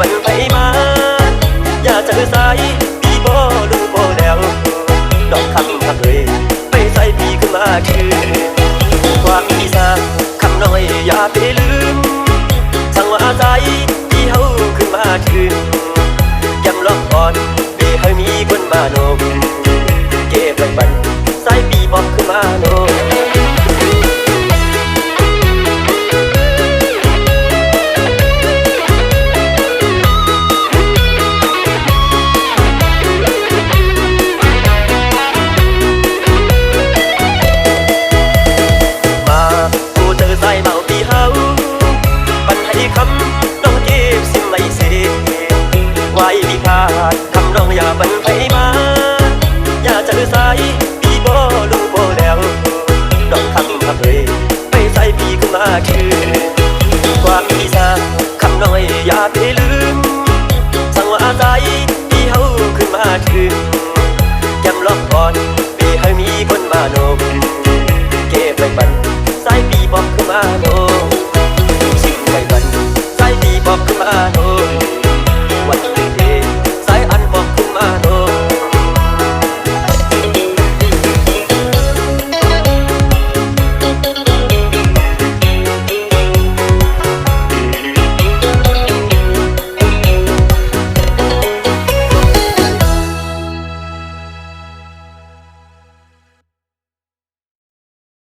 บันไผมาอย่าเจอสายพี่บ่รู้บ่แล้วดอกคำพักเลยไปใส่พี่ขึ้นมาคือความอีสานคำน้อยอย่าไปลืมสั่งว่าใจที่เฮาขึ้นมาคืนย้ำล็อกก่อนปีให้มีคนมาโนมเก็บไว้บันใส่ปีบอกขึ้นมาโนคำน้องอย่าบันไผมาอย่าเจอสายพี่บ่รู้บ่แล้วดอกคำพักเลยไปใส่พี่ขึ้นมาคือความอีสานคำน้อยอย่าไปลืมสั่งว่าใจพี่เฮาขึ้นมาคือ